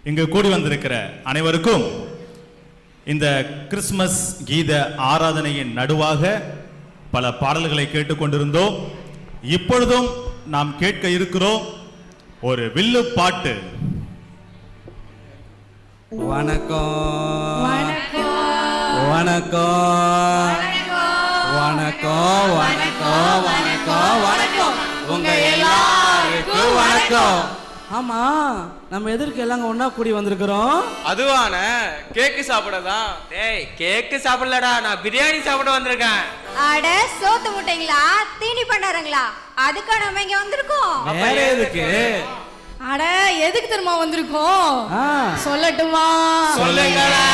இங்கு கூடி வந்திருக்கிற அனைவருக்கும் இந்த கிறிஸ்துமஸ் கீத ஆராதனையின் நடுவாக பல பாடல்களை கேட்டுக்கொண்டிருந்தோம். இப்பொழுதும் நாம் கேட்க இருக்கிறோம் ஒரு வில்லு பாட்டு. வணக்கம் வணக்கம் வணக்கம் வணக்கம் வணக்கம் வணக்கம் வணக்கம் உங்க எல்லாருக்கும் வணக்கம். ஆமா, நம்ம எதற்கு எல்லாம் ஒன்னா கூடி வந்திருக்கிறோம்? அதுவான கேக்கு சாப்பிடதான். டேய், கேக்கு சாப்பிடலடா, நான் பிரியாணி சாப்பிட வந்திருக்கேன். அட, சோத்து முட்டைங்களா, தீனி பண்ணாருங்களா, அதுக்கா நம்ம இங்க வந்திருக்கோம்? வேற எதுக்கு? அட, எதுக்கு தெரியுமா வந்திருக்கோம்? சொல்லட்டுமா? சொல்லுங்களா.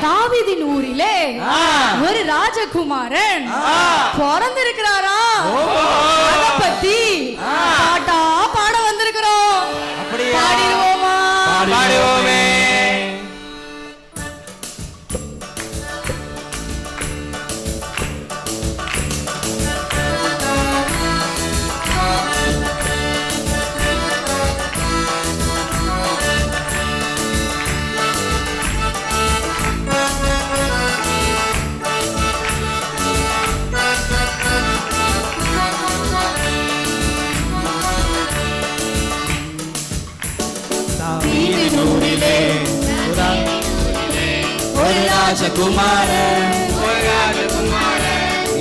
தாவீதின் ஊரிலே ஒரு ராஜகுமாரன் பிறந்திருக்கிறாரா, அத பத்தி பாட்டா பாட வந்திருக்கிறோம். பாடிடுவோமா? பாடிடுவோமே. ஒரு ராஜகுமாரன்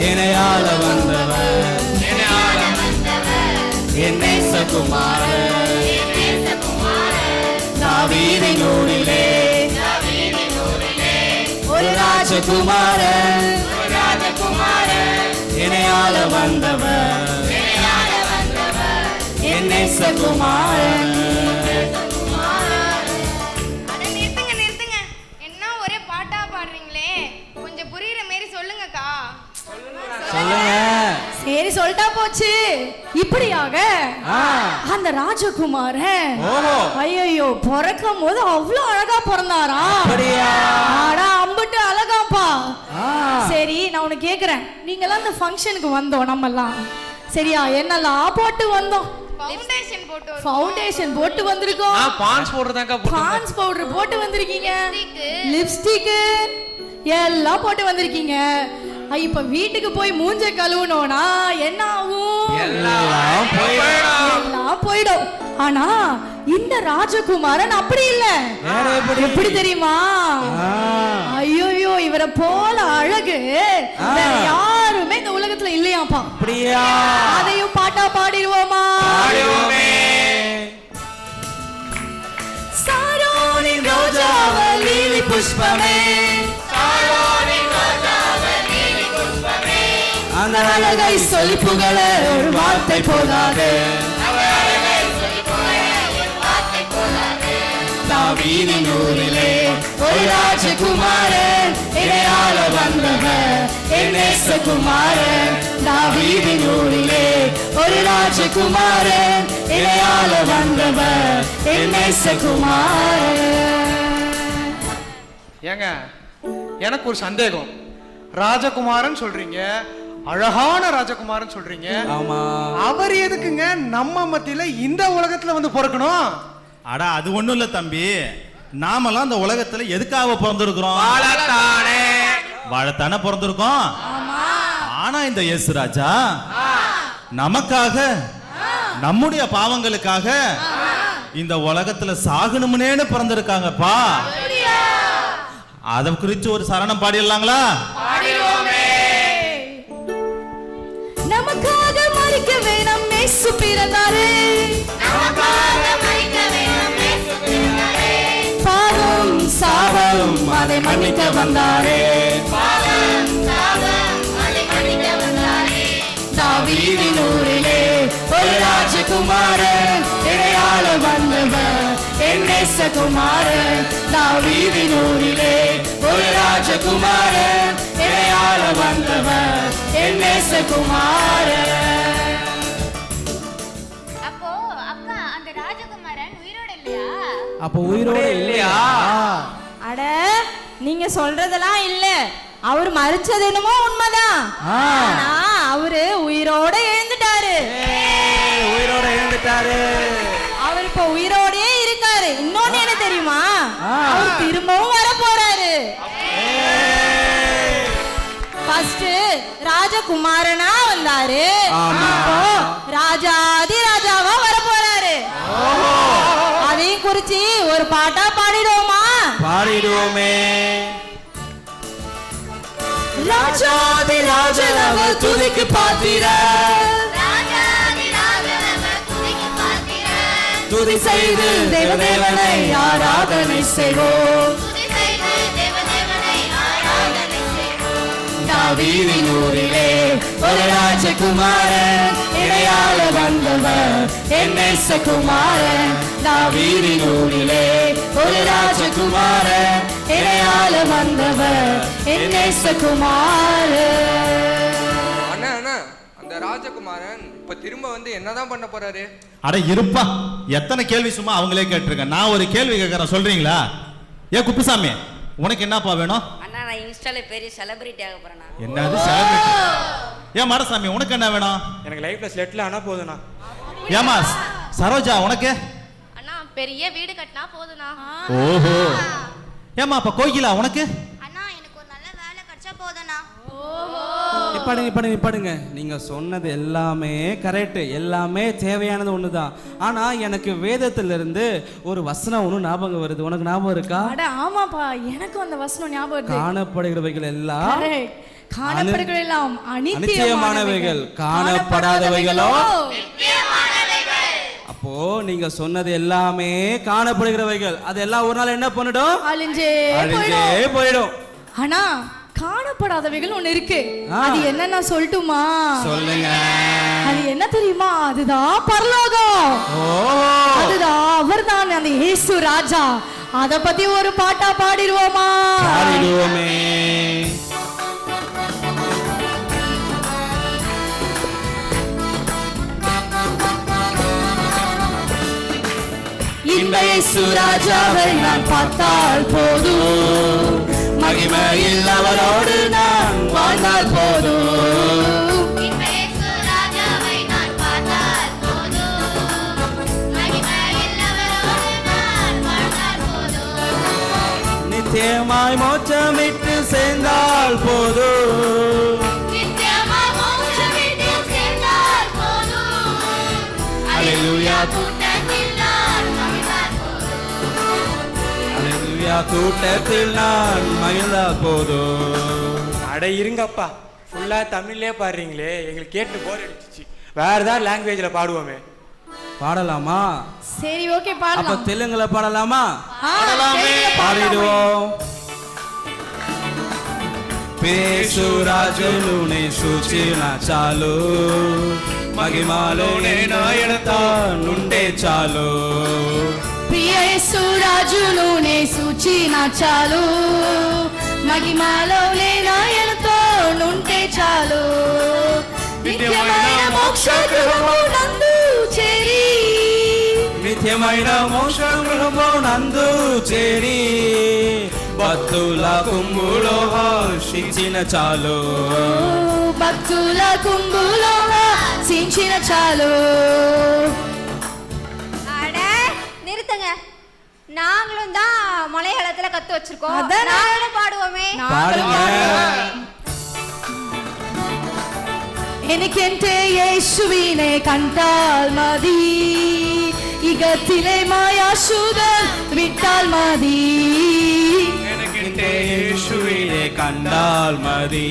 இணையால வந்தவர், என் நேசகுமாரன். தாவீதின் ஊரிலே ஒரு ராஜகுமாரன் இணையால வந்தவர், என் நேசகுமாரன். சரி, சொல்லிட்டா போச்சு. இப்படியாக அந்த ராஜகுமாரன் ஐயோ பிறக்கும் போது அவ்வளவு அழகா பிறந்தாரா? அம்புட்டு அழகாப்பா. சரி, நான் உனக்கு கேக்குறேன், நீங்க எல்லாம் இந்த ஃபங்க்ஷனுக்கு வந்தோம், நம்ம எல்லாம் சரியா என்னெல்லாம் போட்டு வந்தோம்? ஃபவுண்டேஷன் போட்டு வந்திருக்கோம். பான்ஸ் பவுடர் போட்டு வந்திருக்கீங்க. லிப்ஸ்டிக் எல்லாம் போட்டு வந்திருக்கீங்க. இப்ப வீட்டுக்கு போய் மூஞ்ச கழுவணும்னா என்ன ஆகும்? எல்லாம் போயிடும். ஆனா இந்த ராஜகுமாரன் அப்படி இல்ல. எப்படி தெரியுமா? ஐயோ, இவரை போல அழகு யாருமே இந்த உலகத்துல இல்லையாப்பா. அதையும் பாட்டா பாடிடுவோமா? சாரோனின் ரோஜாவலி புஷ்பமே, அந்த அழகை சொல்லி புகழ ஒரு வார்த்தை போதாது. தாவீதின் ஊரிலே ஒரு ராஜகுமாரன் இணையால வந்தவர், என் நேசகுமாரன். தாவீதின் ஊரிலே ஒரு ராஜகுமாரன் இணையால வந்தவர், என் நேசகுமாரன். ஏங்க, எனக்கு ஒரு சந்தேகம். ராஜகுமாரன் சொல்றீங்க, அழகான ராஜகுமாரன் சொல்றீங்க. ஆமா, அவர் எதுக்குங்க நம்ம மத்தியில இந்த உலகத்துல வந்து பிறக்கணும்? அட, அது ஒண்ணும் இல்ல தம்பி, நாமெல்லாம் இந்த உலகத்துல எதுக்காக பிறந்திருக்கிறோம்? வாழத்தானே பிறந்திருக்கோம். ஆனா இந்த இயேசு ராஜா நமக்காக, நம்முடைய பாவங்களுக்காக இந்த உலகத்துல சாகணும்னேன்னு பிறந்திருக்காங்கப்பா. அத குறித்து ஒரு சரணம் பாடிடலாங்களா? நமக்காக மரிக்க வேணும் இயேசு பிறந்தாரே, பாவம் சாபம் அதை மன்னிக்க வந்தாரே. தாவீதின் ஊரிலே ஒரு ராஜகுமாரன் இணையால வந்தவர், என் நேசகுமாரன். தாவீதின் ஊரிலே ஒரு ராஜகுமாரன் இணையால வந்தவர், என் நேசகுமாரன். அப்போ அக்கா, அந்த ராஜகுமாரன் உயிரோட இல்லையா? அப்போ உயிரோட இல்லையா? அட, நீங்க சொல்றதெல்லாம் இல்ல. அவர் மரிச்சது என்னமோ உண்மைதான். ஆனா அவரு உயிரோட எழுந்துட்டாரு. உயிரோட எழுந்துட்டாரு. அவர் இப்ப உயிரோடயே இருக்காரு. இன்னொன்னு இன்னொன்னு என்ன தெரியுமா அவர் திரும்பவும் வர போறாரு ஃபர்ஸ்ட் ராஜகுமாரனா வந்தாரு இப்போ ராஜாதி ராஜாவா வர போறாரு அதையும் குறிச்சு ஒரு பாட்டா பாடிடுவோமா பாடிடுவோமே ராஜாதி ராஜனவ துதிக்கு பாத்திர துதி செய்து தேவதேவனை ஆராதனை செய்வோம் தாவீதின் ஊரிலே ஒரு ராஜகுமாரன் இடையாள வந்தவர் என் நேசகுமாரன் தாவீதின் ஊரிலே ஒரு ராஜகுமாரன் இடையாள வந்தவர் என் நேசகுமாரன் அண்ணா அண்ணா அந்த ராஜகுமாரன் இப்ப திரும்ப வந்து என்னதான் பண்ண போறாரு? அட இருப்பா, எத்தனை கேள்வி சும்மா அவங்களே கேட்டிருக்க. நான் ஒரு கேள்வி கேட்கறேன், சொல்றீங்களா? ஏ குப்புசாமி, உனக்கு என்னப்பா வேணும்? அண்ணா நான் இன்ஸ்டால பெரிய செலிபிரிட்டி ஆக போறேனா. என்னது செலிபிரிட்டி? ஏ மாடசாமி, உனக்கு என்ன வேணும்? எனக்கு லைஃப்ல செட்டில் ஆனா போதும்ண்ணா. ஏமா சரோஜா, உனக்கு? அண்ணா பெரிய வீடு கட்டினா போதும்ண்ணா. ஓஹோ. ஏமா அப்ப கோகிலா, உனக்கு? அண்ணா எனக்கு ஒரு நல்ல வேலை கிடைச்சா போதும்ண்ணா. நிப்பாடுங்க. நீங்க சொன்னது எல்லாமே கரெக்ட், எல்லாமே தேவையானது ஒண்ணுதான். ஆனா எனக்கு வேதத்திலிருந்து ஒரு வசனம் ஒண்ணு ஞாபகம் வருது. உனக்கு ஞாபகம் இருக்கா? அட ஆமாப்பா, எனக்கும் அந்த வசனம் ஞாபகம் வருது. காணப்படுகிறவைகள் எல்லாம் காணப்படுகிற எல்லாம் அநித்தியமானவைகள், காணப்படாதவைகளோ அப்போ நீங்க சொன்னது எல்லாமே காணப்படுகிறவைகள், அதெல்லாம் ஒரு நாள் என்ன பண்ணிடும்? அழிஞ்சே போயிடும். ஆனா காணப்படாதவைகள் ஒண்ணு இருக்கு. அது என்னன்னா சொல்லட்டுமா? சொல்லுங்க. அது என்ன தெரியுமா? அதுதான் பரலோகம். அதுதான் அவர்தான் அந்த இயேசு ராஜா. அத பத்தி ஒரு பாட்டா பாடிடுவோமா? பாடிடுவோமே. இந்த இயேசு ராஜாவை நான் பார்த்தால் போதும், மகிமையில் அவரோடு நான் வாழ்ந்தால் போதும். நித்தியமாய் மோட்சமிட்டு சேர்ந்தால் போதும். அல்லேலூயா, அல்லேலூயா, கூட்டத்தில் நான் மகிழ்ந்தால் போதும். அட இருங்கப்பா, ஃபுல்லா தமிழ்லயே பாடுறீங்களே, எங்களுக்கு கேட்டு போர் அடிச்சிச்சு. வேற ஏதாவது லாங்குவேஜ்ல பாடுவோமே. பாடலாமா? சரி ஓகே அப்ப பாடலாம். தெலுங்குல பாடலாமா? பாடிடுவோம். పేసు రాజులునే సూచిన చాలు, మహిమలోనే నాయనతా నుండే చాలు. ప్రియ యేసు రాజులునే సూచిన చాలు, మహిమలోనే నాయనతో నుండే చాలు. నిత్యమైన మోక్ష గృహమునందు చేరి, నిత్యమైన మోక్ష గృహమునందు చేరి, భక్తుల కుంభులో హర్షించిన చాలు. భక్తుల కుంభులో హర్షించిన చాలు. அட நிறுத்துங்க, நாங்களும் தான் மலையாளத்துல கத்து வச்சிருக்கோம். அதான் நாங்களும் பாடுவோமே. பாடுங்க. എനിക്കെന്റെ യേശുവിനെ കണ്ടാൽ മതി, ഇകത്തിലെ മായാശുകൾ വിട്ടാൽ മതി. എനിക്കെന്റെ യേശുവിനെ കണ്ടാൽ മതി,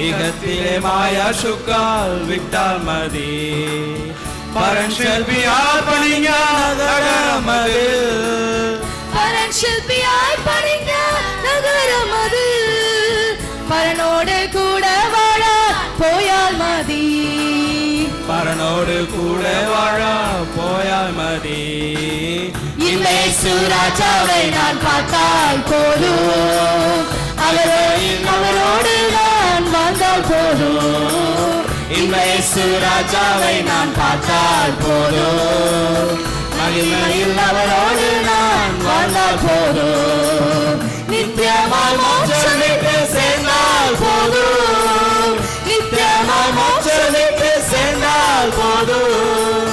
ഇകത്തിലെ മായാശുക്കൾ വിട്ടാൽ മതി. പരൻ ശില്പിയാൽ പണിഞ്ഞ നഗരമതിൽ, പരൻ ശില്പിയായി പണിഞ്ഞ നഗരമതിൽ, പരനോട് കൂടെ വാഴാൻ പോയാൽ മതി. പരനോട് കൂടെ വാഴാൻ പോയാൽ മതി. இந்த இயேசு ராஜாவை நான் பார்த்தால் போதும், அவரோடு நான் வாழ்ந்தால் போதும். இந்த இயேசு ராஜாவை நான் பார்த்தால் போதும், மகிமையில் அவரோடு நான் வாழ்ந்தால் போதும். நித்தியமாய் மோட்சமிட்டு சேர்ந்தால் போதும், நித்தியமாய் மோட்சமிட்டு சேர்ந்தால் போதும்.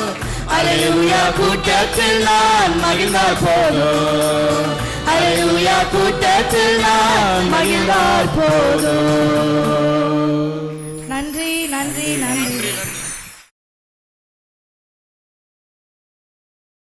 அல்லேலூயா கூட்டத்தில் நான் மகிழ்ந்தால் போதும் அல்லேலூயா கூட்டத்தில் நான் மகிழ்ந்தால் போதும்